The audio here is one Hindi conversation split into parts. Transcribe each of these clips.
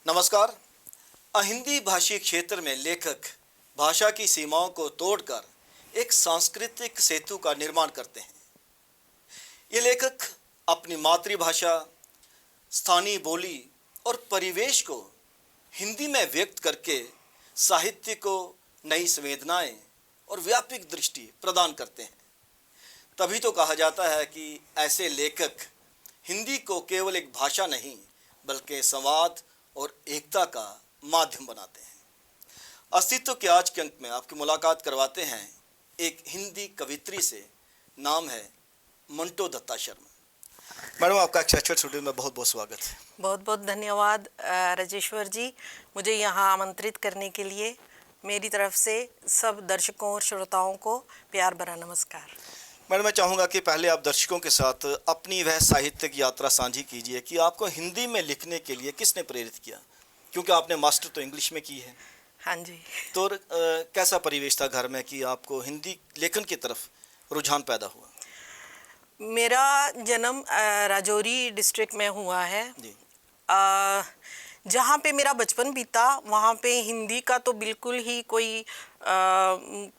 नमस्कार। अहिंदी भाषी क्षेत्र में लेखक भाषा की सीमाओं को तोड़कर एक सांस्कृतिक सेतु का निर्माण करते हैं। ये लेखक अपनी मातृभाषा, स्थानीय बोली और परिवेश को हिंदी में व्यक्त करके साहित्य को नई संवेदनाएं और व्यापक दृष्टि प्रदान करते हैं। तभी तो कहा जाता है कि ऐसे लेखक हिंदी को केवल एक भाषा नहीं बल्कि संवाद और एकता का माध्यम बनाते हैं। अस्तित्व के आज के अंक में आपकी मुलाकात करवाते हैं एक हिंदी कवित्री से। नाम है मंटो दत्ता शर्मा। मैडम, आपका एक्सेप्शनल स्टूडियो में बहुत बहुत स्वागत है। बहुत बहुत धन्यवाद राजेश्वर जी, मुझे यहाँ आमंत्रित करने के लिए। मेरी तरफ से सब दर्शकों और श्रोताओं को प्यार भरा नमस्कार। मैडम, मैं चाहूँगा कि पहले आप दर्शकों के साथ अपनी वह साहित्यिक यात्रा साझी कीजिए कि आपको हिंदी में लिखने के लिए किसने प्रेरित किया, क्योंकि आपने मास्टर तो इंग्लिश में की है। हाँ जी। तो कैसा परिवेश था घर में कि आपको हिंदी लेखन की तरफ रुझान पैदा हुआ? मेरा जन्म राजौरी डिस्ट्रिक्ट में हुआ है जी। जहाँ पे मेरा बचपन बीता वहाँ पे हिंदी का तो बिल्कुल ही कोई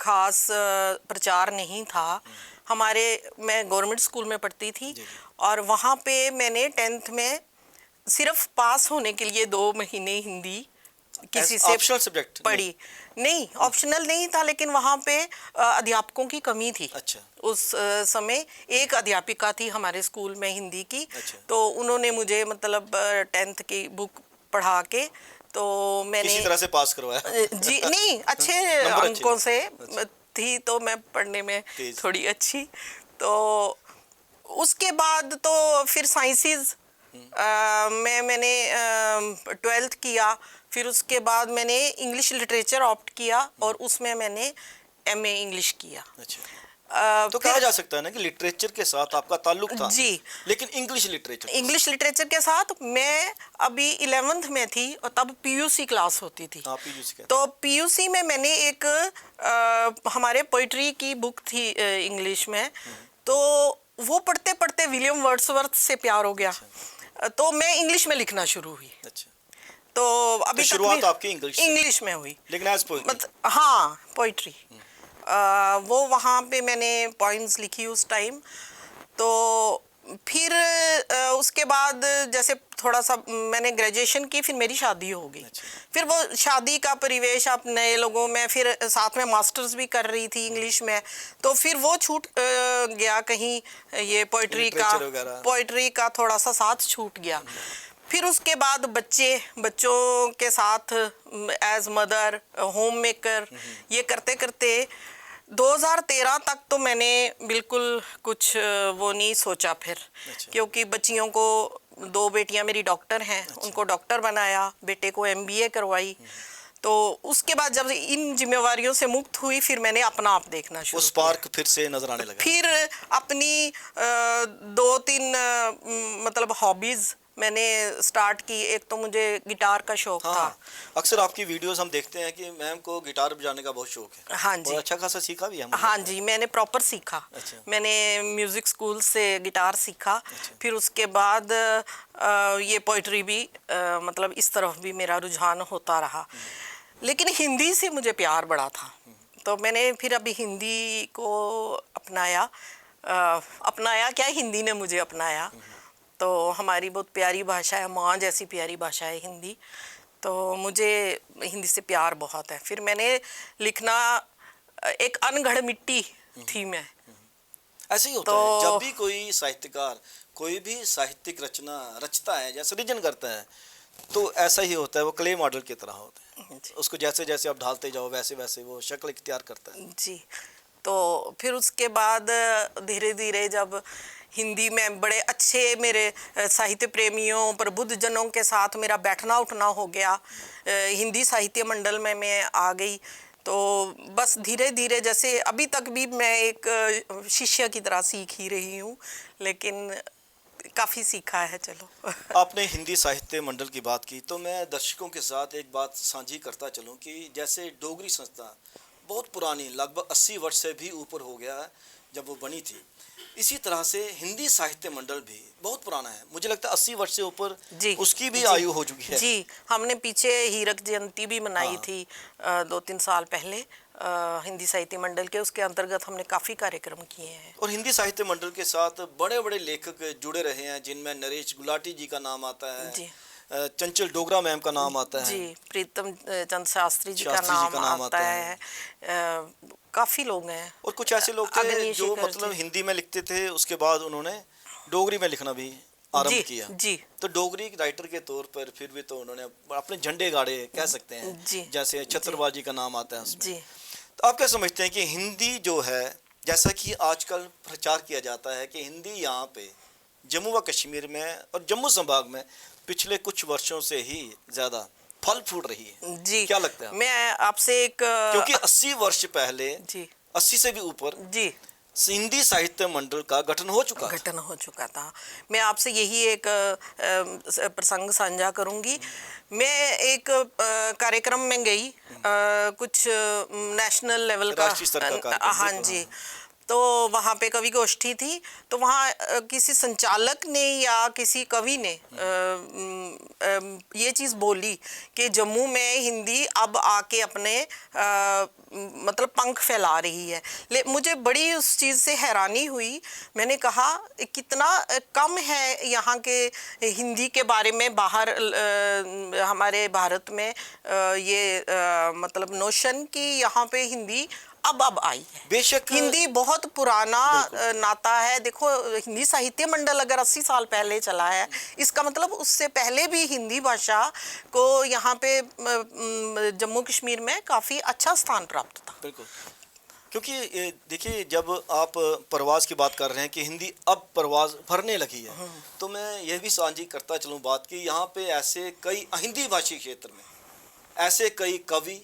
खास प्रचार नहीं था। मैं गवर्नमेंट स्कूल में पढ़ती थी और वहाँ पे मैंने 10th में सिर्फ पास होने के लिए 2 महीने हिंदी किसी से ऑप्शनल सब्जेक्ट पढ़ी। नहीं, ऑप्शनल नहीं था, लेकिन वहाँ पे अध्यापकों की कमी थी। अच्छा। उस समय एक अध्यापिका थी हमारे स्कूल में हिंदी की। अच्छा। तो उन्होंने मुझे मतलब 10th की बुक पढ़ा के तो मैंने किसी तरह से पास करवाया। जी नहीं, अच्छे अंकों से थी तो मैं पढ़ने में थोड़ी अच्छी। तो उसके बाद तो फिर साइंसेस मैंने 12th किया। फिर उसके बाद मैंने इंग्लिश लिटरेचर ऑप्ट किया और उसमें मैंने MA इंग्लिश किया। अच्छा। तो कहा जा सकता है ना कि लिटरेचर के साथ आपका ताल्लुक था। जी। लेकिन इंग्लिश लिटरेचर के साथ मैं अभी 11th में थी और तब PUC क्लास होती थी। तो PUC में मैंने एक हमारे पोइट्री की बुक थी इंग्लिश में। तो वो पढ़ते पढ़ते विलियम वर्ड्सवर्थ से प्यार हो गया। तो मैं इंग्लिश में लिखना शुरू हुई। अच्छा। तो अभी तो शुरुआत आपकी इंग्लिश में हुई, लेकिन एज पोइट्री। हाँ, पोइट्री। वो वहाँ पे मैंने पॉइंट्स लिखी उस टाइम। तो फिर उसके बाद जैसे थोड़ा सा मैंने ग्रेजुएशन की, फिर मेरी शादी हो गई। अच्छा। फिर वो शादी का परिवेश आप नए लोगों में, फिर साथ में मास्टर्स भी कर रही थी इंग्लिश में। तो फिर वो छूट गया कहीं, ये पोइट्री का थोड़ा सा साथ छूट गया। फिर उसके बाद बच्चों के साथ एज मदर, होम मेकर, ये करते करते 2013 तक तो मैंने बिल्कुल कुछ वो नहीं सोचा फिर। अच्छा। क्योंकि बच्चियों को, 2 बेटियां मेरी डॉक्टर हैं। अच्छा। उनको डॉक्टर बनाया, बेटे को MBA करवाई। तो उसके बाद जब इन जिम्मेवारियों से मुक्त हुई, फिर मैंने अपना आप देखना शुरू किया। स्पार्क फिर से नजर आने लगा। फिर अपनी 2-3 मतलब हॉबीज मैंने स्टार्ट की। एक तो मुझे गिटार का शौक था। अक्सर आपकी वीडियोस हम देखते हैं कि मैम को गिटार बजाने का बहुत शौक है। हाँ जी। और अच्छा खासा सीखा भी है। हाँ जी, मैंने प्रॉपर सीखा। अच्छा। मैंने म्यूजिक स्कूल से गिटार सीखा। अच्छा। फिर फिर उसके बाद ये पोइट्री भी मतलब इस तरफ भी मेरा रुझान होता रहा। लेकिन हिंदी से मुझे प्यार बड़ा था। तो मैंने फिर अभी हिंदी को अपनाया क्या, हिंदी ने मुझे अपनाया। तो हमारी बहुत प्यारी भाषा है, माँ जैसी प्यारी भाषा है हिंदी। तो मुझे हिंदी से प्यार बहुत है। फिर मैंने लिखना, एक अनगढ़ मिट्टी थी मैं। ऐसे ही होता है जब भी कोई साहित्यकार कोई भी साहित्यिक रचना रचता है या सृजन करता है, तो ऐसा ही होता है। वो क्ले मॉडल की तरह होता है। उसको जैसे जैसे आप ढालते जाओ वैसे वैसे वो शक्ल इख्तियार करता है। जी। तो फिर उसके बाद धीरे धीरे जब हिंदी में बड़े अच्छे मेरे साहित्य प्रेमियों, प्रबुद्ध जनों के साथ मेरा बैठना उठना हो गया, हिंदी साहित्य मंडल में मैं आ गई। तो बस धीरे धीरे, जैसे अभी तक भी मैं एक शिष्य की तरह सीख ही रही हूँ, लेकिन काफ़ी सीखा है। चलो। आपने हिंदी साहित्य मंडल की बात की, तो मैं दर्शकों के साथ एक बात साझी करता चलूँ कि जैसे डोगरी संस्था बहुत पुरानी, लगभग 80 वर्ष से भी ऊपर हो गया है, जब वो बनी थी, इसी तरह से हिंदी साहित्य मंडल भी बहुत पुराना है। मुझे लगता है 80 वर्ष से ऊपर जी उसकी भी जी आयु हो चुकी है। जी, हमने पीछे हीरक जयंती भी मनाई हाँ। थी 2-3 साल पहले हिंदी साहित्य मंडल के, उसके अंतर्गत हमने काफ़ी कार्यक्रम किए हैं। और हिंदी साहित्य मंडल के साथ बड़े बड़े लेखक जुड़े रहे हैं, जिनमें नरेश गुलाटी जी का नाम आता है, जी चंचल डोगरा मैम का नाम आता है, जी, प्रीतम चंद शास्त्री जी का शास्त्री जी का नाम नाम आता आता है, काफ़ी लोग हैं। और कुछ ऐसे लोग थे अग्नि जो शेखर मतलब जी। हिंदी में लिखते थे, उसके बाद उन्होंने डोगरी में लिखना भी आरंभ जी किया। जी तो डोगरी राइटर के तौर पर फिर भी तो उन्होंने अपने झंडे गाड़े, कह सकते हैं। जी जैसे छत्रबाजी जी का नाम आता है उसमें। जी तो आप क्या समझते हैं कि हिंदी जो है, जैसा कि आजकल प्रचार किया जाता है कि हिंदी यहाँ पे जम्मू व कश्मीर में और जम्मू संभाग में पिछले कुछ वर्षों से ही ज़्यादा फल फूट रही है, जी, क्या लगता है आपको? मैं आपसे एक क्योंकि 80 वर्ष पहले, जी 80 से भी ऊपर जी हिंदी साहित्य मंडल का गठन हो चुका था। गठन हो चुका था। मैं आपसे यही एक प्रसंग साझा करूंगी। मैं एक कार्यक्रम में गई, कुछ नेशनल लेवल का, राष्ट्रीय स्तर का कार्यक्रम, हाँ बिल्कुल, जी। हाँ। तो वहाँ पे कवि गोष्ठी थी, तो वहाँ किसी संचालक ने या किसी कवि ने ये चीज़ बोली कि जम्मू में हिंदी अब आके अपने मतलब पंख फैला रही है। मुझे बड़ी उस चीज़ से हैरानी हुई। मैंने कहा कितना कम है यहाँ के हिंदी के बारे में बाहर हमारे भारत में ये मतलब नोशन कि यहाँ पे हिंदी अब आई है। बेशक हिंदी बहुत पुराना नाता है। देखो, हिंदी साहित्य मंडल अगर 80 साल पहले चला है, इसका मतलब उससे पहले भी हिंदी भाषा को यहाँ पे जम्मू कश्मीर में काफ़ी अच्छा स्थान प्राप्त था। बिल्कुल, क्योंकि देखिए, जब आप प्रवास की बात कर रहे हैं कि हिंदी अब प्रवास भरने लगी है, तो मैं यह भी साझी करता चलूँ बात कि यहाँ पे ऐसे कई हिंदी भाषी क्षेत्र में ऐसे कई कवि,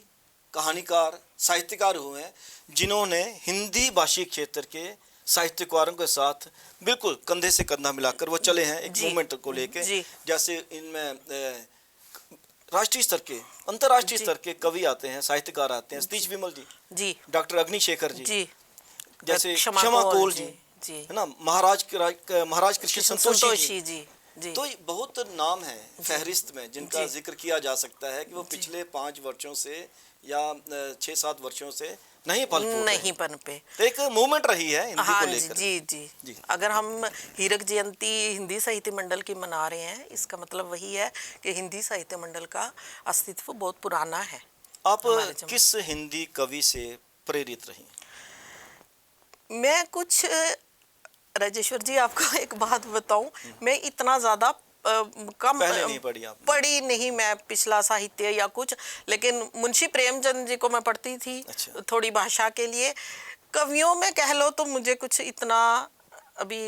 कहानीकार, साहित्यकार हुए हैं जिन्होंने हिंदी भाषी क्षेत्र के साहित्यकारों के साथ बिल्कुल कंधे से कंधा मिलाकर वो चले हैं एक मूवमेंट को लेके। जैसे इनमें राष्ट्रीय स्तर के, अंतर्राष्ट्रीय स्तर के कवि आते हैं, साहित्यकार आते हैं, सतीश विमल जी, डॉक्टर अग्नि शेखर जी, जैसे क्षमा कौल जी, है ना, महाराज कृष्ण संतोषी जी। तो बहुत नाम है फहरिस्त में जिनका जिक्र किया जा सकता है कि वो पिछले 5 वर्षों से या 6-7 वर्षों से नहीं पनपे। तो एक मूवमेंट रही है हिंदी को लेकर। जी। अगर हम हीरक जयंती हिंदी साहित्य मंडल की मना रहे हैं, इसका मतलब वही है कि हिंदी साहित्य मंडल का अस्तित्व बहुत पुराना है। आप किस हिंदी कवि से प्रेरित रही? मैं कुछ, राजेश्वर जी, आपको एक बात बताऊं, मैं इतना ज़्यादा कम पहले नहीं पढ़ी नहीं मैं पिछला साहित्य या कुछ, लेकिन मुंशी प्रेमचंद जी को मैं पढ़ती थी। अच्छा। थोड़ी भाषा के लिए। कवियों में कह लो तो मुझे कुछ इतना अभी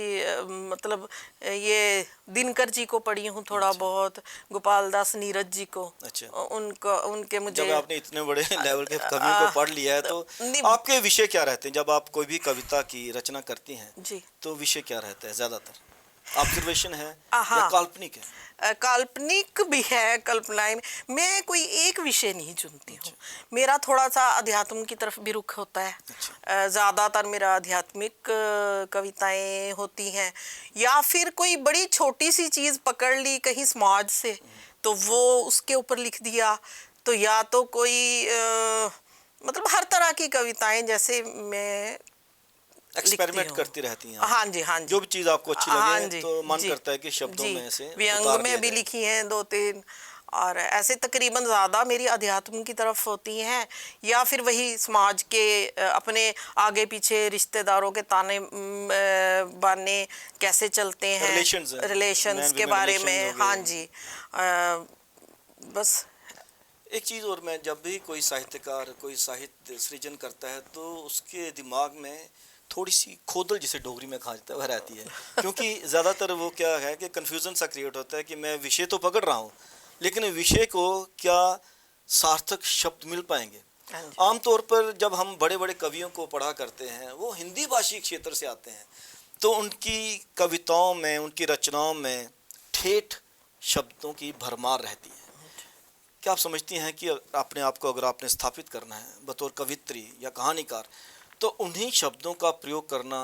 मतलब ये दिनकर जी को पढ़ी हूँ थोड़ा। अच्छा। बहुत गोपाल दास नीरज जी को। अच्छा। उनके मुझे, जब आपने इतने बड़े लेवल के कवियों को पढ़ लिया है तो आपके विषय क्या रहते हैं जब आप कोई भी कविता की रचना करती हैं जी? तो विषय क्या रहता है? ज्यादातर ऑब्जर्वेशन है या काल्पनिक है? काल्पनिक भी है, कल्पनाएं। मैं कोई एक विषय नहीं चुनती हूँ। मेरा थोड़ा सा अध्यात्म की तरफ भी रुख होता है। ज़्यादातर मेरा आध्यात्मिक कविताएं होती हैं, या फिर कोई बड़ी छोटी सी चीज़ पकड़ ली कहीं समाज से तो वो उसके ऊपर लिख दिया। तो या तो कोई मतलब हर तरह की कविताएं, जैसे मैं एक्सपेरिमेंट करती रहती हैं। हाँ जी। जो भी चीज़ आपको अच्छी लगे तो मन करता है कि शब्दों में से व्यंग में भी लिखी हैं 2-3, और ऐसे तकरीबन ज़्यादा मेरी अध्यात्म की तरफ होती हैं, या फिर वही समाज के अपने आगे पीछे रिश्तेदारों के ताने बाने कैसे चलते हैं, रिलेशंस के बारे में। हाँ जी, बस एक चीज़ और, मैं जब भी कोई साहित्यकार कोई साहित्य सृजन करता है तो उसके दिमाग में थोड़ी सी खोदल, जिसे डोगरी में कहा जाता है, वह रहती है। क्योंकि ज़्यादातर वो क्या है कि कन्फ्यूज़न सा क्रिएट होता है कि मैं विषय तो पकड़ रहा हूँ, लेकिन विषय को क्या सार्थक शब्द मिल पाएंगे। आमतौर पर जब हम बड़े बड़े कवियों को पढ़ा करते हैं, वो हिंदी भाषी क्षेत्र से आते हैं, तो उनकी कविताओं में, उनकी रचनाओं में ठेठ शब्दों की भरमार रहती है। क्या आप समझती हैं कि अपने आप को अगर आपने स्थापित करना है बतौर कवित्री या कहानीकार, तो उन्हीं शब्दों का प्रयोग करना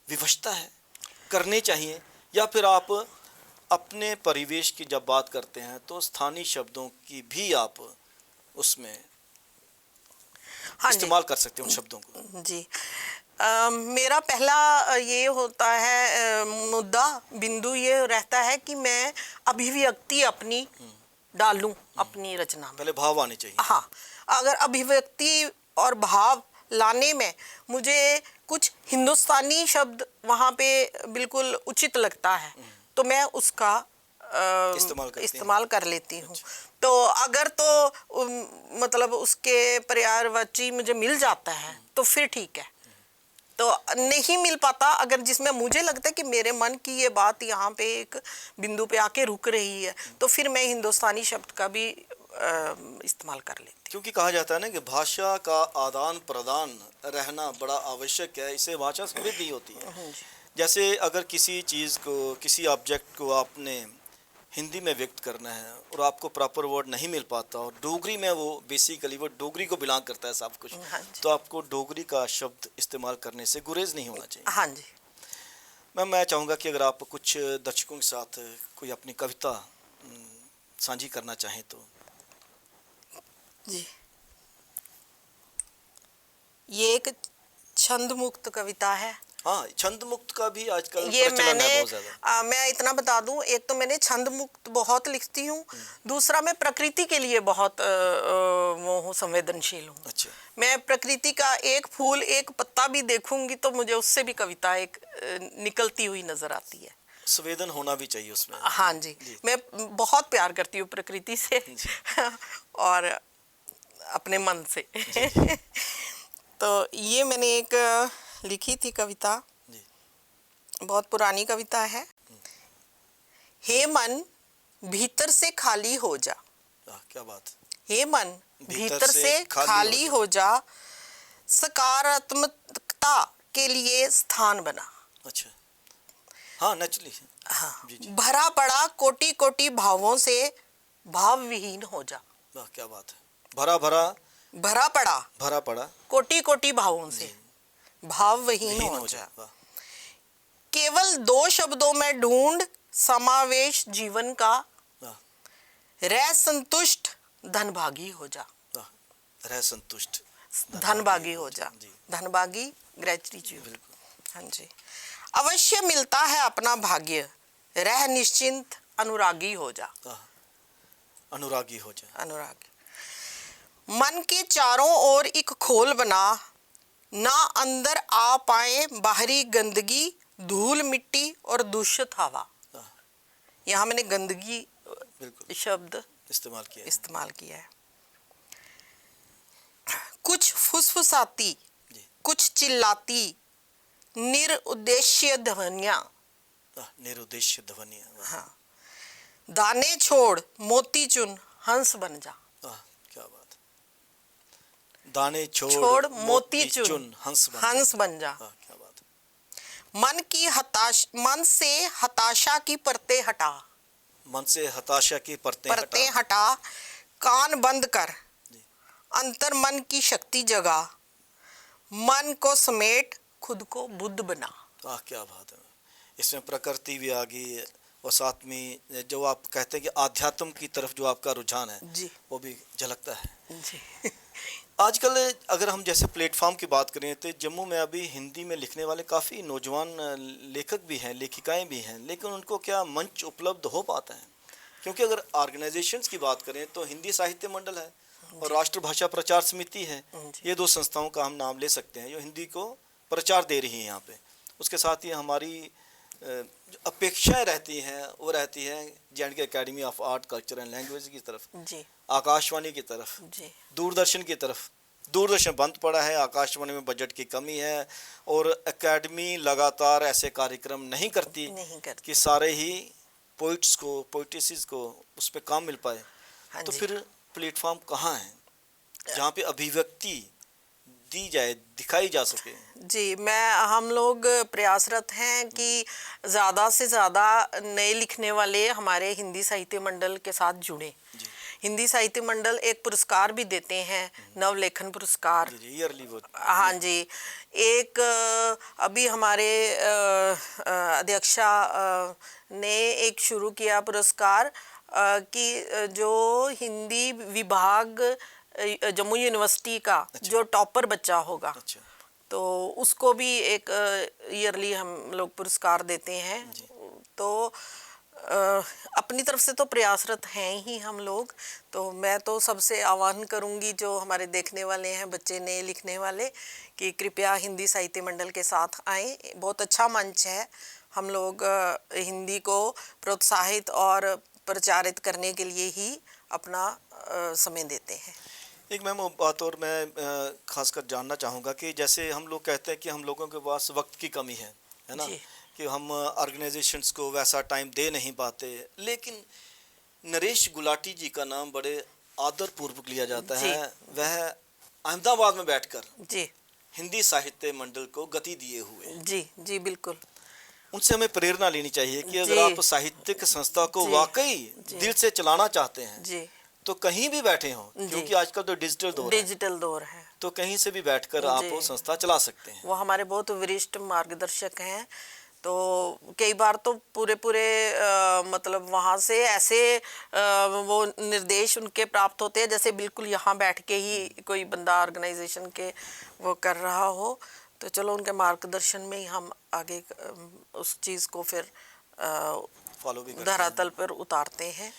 विवशता है, करने चाहिए, या फिर आप अपने परिवेश की जब बात करते हैं तो स्थानीय शब्दों की भी आप उसमें हाँ जी। इस्तेमाल कर सकते हैं उन शब्दों को? जी। मेरा पहला ये होता है, मुद्दा बिंदु ये रहता है कि मैं अभिव्यक्ति अपनी डालूं अपनी रचना में। पहले भाव आने चाहिए। हाँ, अगर अभिव्यक्ति और भाव लाने में मुझे कुछ हिंदुस्तानी शब्द वहाँ पे बिल्कुल उचित लगता है तो मैं उसका इस्तेमाल कर लेती हूँ। तो अगर तो मतलब उसके पर्यायवाची मुझे मिल जाता है तो फिर ठीक है। तो नहीं मिल पाता, अगर जिसमें मुझे लगता है कि मेरे मन की ये बात यहाँ पे एक बिंदु पे आके रुक रही है, तो फिर मैं हिंदुस्तानी शब्द का भी इस्तेमाल कर लेती हूँ। क्योंकि कहा जाता है ना कि भाषा का आदान प्रदान रहना बड़ा आवश्यक है, इससे भाषा समृद्धि होती है। जैसे अगर किसी चीज़ को, किसी ऑब्जेक्ट को आपने हिंदी में व्यक्त करना है और आपको प्रॉपर वर्ड नहीं मिल पाता, और डोगरी में वो बेसिकली वो डोगरी को बिलोंग करता है सब कुछ, तो आपको डोगरी का शब्द इस्तेमाल करने से गुरेज नहीं होना चाहिए। हाँ जी। मैं चाहूँगा कि अगर आप कुछ दर्शकों के साथ कोई अपनी कविता साझी करना चाहें तो। जी, ये एक छंद मुक्त कविता है। हाँ, छंद मुक्त का भी आजकल ये प्रचलन है बहुत ज़्यादा। मैं इतना बता दूं, एक तो मैंने छंद मुक्त बहुत लिखती हूँ, दूसरा मैं प्रकृति के लिए बहुत संवेदनशील हूँ। अच्छा। मैं प्रकृति का एक फूल एक पत्ता भी देखूंगी तो मुझे उससे भी कविता एक निकलती हुई नजर आती है। संवेदन होना भी चाहिए उसमें। हाँ जी, मैं बहुत प्यार करती हूँ प्रकृति से और अपने मन से। तो ये मैंने एक लिखी थी कविता, बहुत पुरानी कविता है। हे मन भीतर से खाली हो जा। क्या बात। हे मन भीतर से खाली हो जा, सकारात्मकता के लिए स्थान बना। अच्छा, हाँ नेचुरली। हाँ, जी। भरा पड़ा कोटि कोटि भावों से भाव विहीन हो जा। क्या बात है। भरा पड़ा कोटि कोटि भावों से भाव विहीन हो जा। केवल दो शब्दों में ढूंढ समावेश जीवन का, रह संतुष्ट धनभागी हो जा। रह संतुष्ट धनभागी हो जा। धनभागी ग्रेचुटी। हाँ जी। अवश्य मिलता है अपना भाग्य, रह निश्चिंत अनुरागी हो जा। अनुरागी हो जा। अनुरागी। मन के चारों ओर एक खोल बना, ना अंदर आ पाए बाहरी गंदगी, धूल मिट्टी और दूषित हवा। यहाँ मैंने गंदगी शब्द इस्तेमाल किया है। कुछ फुसफुसाती, कुछ चिल्लाती निरुद्देश्य ध्वनियाँ। हाँ। दाने छोड़ मोती चुन हंस बन जा। क्या बात। दाने छोड़ मोती चुन हंस बन जा। क्या बात। मन से हताशा की परतें हटा। मन से हताशा की परतें हटा। कान बंद कर, अंतर मन की शक्ति जगा, मन को समेट खुद को बुद्ध बना। क्या बात है। इसमें प्रकृति भी आ गई और साथ में जो आप कहते हैं कि आध्यात्म की तरफ जो आपका रुझान है जी, वो भी झलकता है जी। आजकल अगर हम जैसे प्लेटफॉर्म की बात करें तो जम्मू में अभी हिंदी में लिखने वाले काफ़ी नौजवान लेखक भी हैं, लेखिकाएं भी हैं, लेकिन उनको क्या मंच उपलब्ध हो पाता है? क्योंकि अगर ऑर्गेनाइजेशंस की बात करें तो हिंदी साहित्य मंडल है और राष्ट्रभाषा प्रचार समिति है। ये दो संस्थाओं का हम नाम ले सकते हैं जो हिंदी को प्रचार दे रही हैं यहाँ पे। उसके साथ ही हमारी अपेक्षाएं रहती हैं, वो रहती हैं J&K academy of art culture and language की तरफ जी, आकाशवाणी की तरफ जी, दूरदर्शन की तरफ। दूरदर्शन बंद पड़ा है, आकाशवाणी में बजट की कमी है और एकेडमी लगातार ऐसे कार्यक्रम नहीं करती कि सारे ही पोइट्स को, पोइटिसिस को उस पर काम मिल पाए। तो फिर प्लेटफॉर्म कहाँ है जहाँ पे अभिव्यक्ति दी जाए, दिखाई जा सके? जी, हम लोग प्रयासरत हैं कि ज़्यादा से ज़्यादा नए लिखने वाले हमारे हिंदी साहित्य मंडल के साथ जुड़े। हिंदी साहित्य मंडल एक पुरस्कार भी देते हैं, नवलेखन पुरस्कार। जी जी, ईयरली वो। हाँ जी। एक अभी हमारे अध्यक्षा ने एक शुरू किया पुरस्कार कि जो हिंदी विभाग जम्मू यूनिवर्सिटी का जो टॉपर बच्चा होगा, अच्छा। तो उसको भी एक ईयरली हम लोग पुरस्कार देते हैं। तो अपनी तरफ से तो प्रयासरत हैं ही हम लोग। तो मैं तो सबसे आह्वान करूंगी जो हमारे देखने वाले हैं, बच्चे नए लिखने वाले, कि कृपया हिंदी साहित्य मंडल के साथ आएं। बहुत अच्छा मंच है। हम लोग हिंदी को प्रोत्साहित और प्रचारित करने के लिए ही अपना समय देते हैं। एक मैम बात और मैं खासकर जानना चाहूँगा कि जैसे हम लोग कहते हैं कि हम लोगों के पास वक्त की कमी है ना, जी। कि हम ऑर्गेनाइजेशंस को वैसा टाइम दे नहीं पाते, लेकिन नरेश गुलाटी जी का नाम बड़े आदरपूर्वक लिया जाता जी। है। वह अहमदाबाद में बैठकर जी हिंदी साहित्य मंडल को गति दिए हुए। जी जी बिल्कुल। उनसे हमें प्रेरणा लेनी चाहिए कि अगर जी। आप साहित्यिक संस्था को जी। वाकई जी। दिल से चलाना चाहते हैं जी तो कहीं भी बैठे हों, जी। क्योंकि आजकल तो डिजिटल दौर है, डिजिटल दौर है, तो कहीं से भी बैठकर आप जी। वो संस्था चला सकते हैं। वो हमारे बहुत वरिष्ठ मार्गदर्शक हैं। तो कई बार तो पूरे मतलब वहाँ से ऐसे वो निर्देश उनके प्राप्त होते हैं जैसे बिल्कुल यहाँ बैठ के ही कोई बंदा ऑर्गेनाइजेशन के वो कर रहा हो। तो चलो उनके मार्गदर्शन में ही हम आगे उस चीज़ को फिर फॉलो भी करते हैं। धरातल पर उतारते हैं।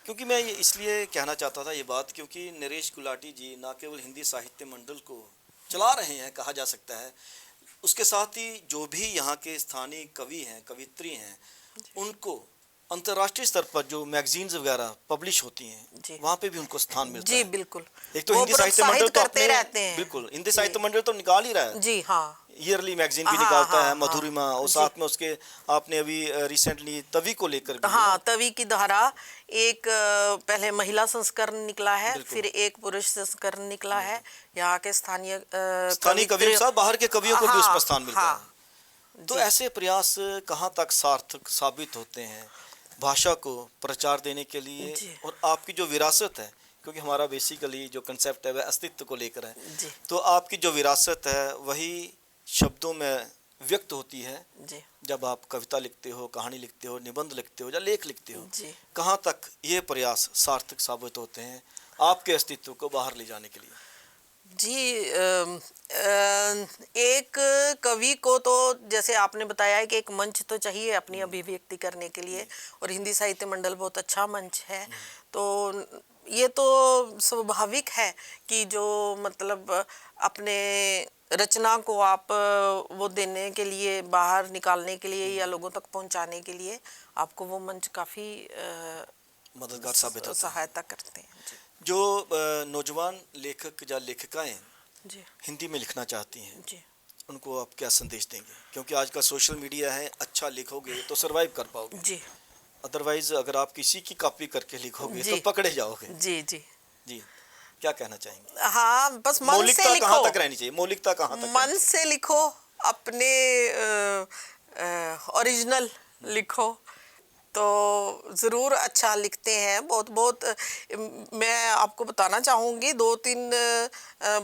क्योंकि मैं ये इसलिए कहना चाहता था ये बात, क्योंकि नरेश गुलाटी जी ना केवल हिंदी साहित्य मंडल को चला रहे हैं कहा जा सकता है, उसके साथ ही जो भी यहाँ के स्थानीय कवि हैं, कवित्री हैं, उनको अंतर्राष्ट्रीय स्तर पर जो मैगजीन्स वगैरह पब्लिश होती हैं वहाँ पे भी उनको स्थान मिलता है। जी बिल्कुल। एक तो वो हिंदी साहित्य मंडल तो करते अपने रहते हैं। बिल्कुल हिंदी साहित्य मंडल तो निकाल ही रहा है। जी हाँ। ईयरली मैगजीन भी हाँ, निकालता है, हाँ, मधुरिमा, और जी। साथ में उसके आपने अभी रिसेंटली तवी को लेकर भी हाँ, तवी की धारा एक पहले महिला संस्करण निकला है, बिल्कुल। फिर एक पुरुष संस्करण निकला है। यहाँ के स्थानीय कवियों के साथ बाहर के कवियों को भी उसमें स्थान मिलता हाँ, है। तो ऐसे प्रयास कहाँ तक सार्थक साबित होते हैं भाषा को प्रचार देने के लिए, जी। और आपकी जो विरासत है, क्योंकि हमारा बेसिकली जो कंसेप्ट है वह अस्तित्व को लेकर है, जी। तो आपकी जो विरासत है वही शब्दों में व्यक्त होती है जी। जब आप कविता लिखते हो, कहानी लिखते हो, निबंध लिखते हो या लेख लिखते हो। जी। कहाँ तक ये प्रयास सार्थक साबित होते हैं आपके अस्तित्व को बाहर ले जाने के लिए? जी एक कवि को तो जैसे आपने बताया है कि एक मंच तो चाहिए अपनी अभिव्यक्ति करने के लिए, और हिंदी साहित्य मंडल बहुत अच्छा मंच है। तो ये तो स्वाभाविक है कि जो मतलब अपने रचना को आप वो देने के लिए, बाहर निकालने के लिए या लोगों तक पहुंचाने के लिए आपको वो मंच काफ़ी मददगार साबित होता है। सहायता करते हैं। जी। जो नौजवान लेखक या लेखिकाएं जी। हिंदी में लिखना चाहती हैं, जी। उनको आप क्या संदेश देंगे? क्योंकि आजकल सोशल मीडिया है, अच्छा लिखोगे तो सरवाइव कर पाओगे, जी। अदरवाइज अगर आप किसी की कॉपी करके लिखोगे जी। तो पकड़े जाओगे। जी। जी। जी, क्या कहना चाहेंगे? हाँ, बस मन से मौलिकता लिखो। कहाँ तक रहनी चाहिए? मौलिकता कहाँ तक मन से लिखो, अपने ओरिजिनल लिखो तो ज़रूर अच्छा लिखते हैं। बहुत बहुत मैं आपको बताना चाहूँगी, 2-3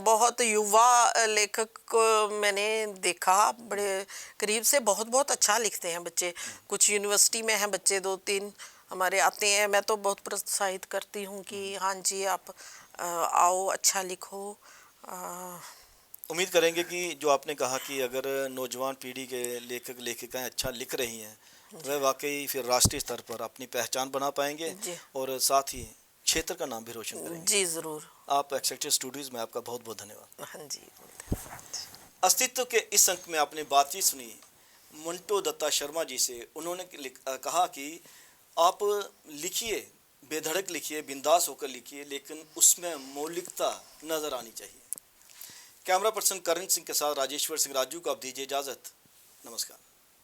बहुत युवा लेखक को मैंने देखा बड़े करीब से, बहुत बहुत अच्छा लिखते हैं बच्चे। कुछ यूनिवर्सिटी में हैं बच्चे 2-3 हमारे आते हैं। मैं तो बहुत प्रोत्साहित करती हूँ कि हाँ जी आप आओ, अच्छा लिखो। उम्मीद करेंगे कि जो आपने कहा कि अगर नौजवान पीढ़ी के लेखक लेखिकाएं अच्छा लिख रही हैं, वह वाकई फिर राष्ट्रीय स्तर पर अपनी पहचान बना पाएंगे और साथ ही क्षेत्र का नाम भी रोशन करेंगे। जी ज़रूर। आप एक्सेक्टिव स्टूडियोज़ में आपका बहुत बहुत धन्यवाद। हाँ जी। अस्तित्व के इस अंक में आपने बातचीत सुनी मंटो दत्ता शर्मा जी से। उन्होंने कहा कि आप लिखिए, बेधड़क लिखिए, बिंदास होकर लिखिए, लेकिन उसमें मौलिकता नज़र आनी चाहिए। कैमरा पर्सन करण सिंह के साथ राजेश्वर सिंह राजू को आप दीजिए इजाज़त। नमस्कार।